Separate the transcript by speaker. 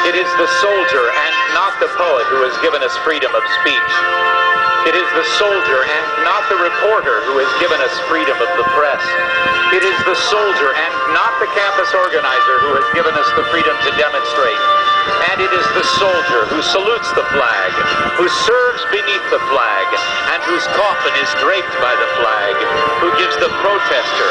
Speaker 1: It is the soldier and not the poet who has given us freedom of speech. It is the soldier and not the reporter who has given us freedom of the press. It is the soldier and not the campus organizer who has given us the freedom to demonstrate. And it is the soldier who salutes the flag, who serves beneath the flag, and whose coffin is draped by the flag, who gives the protester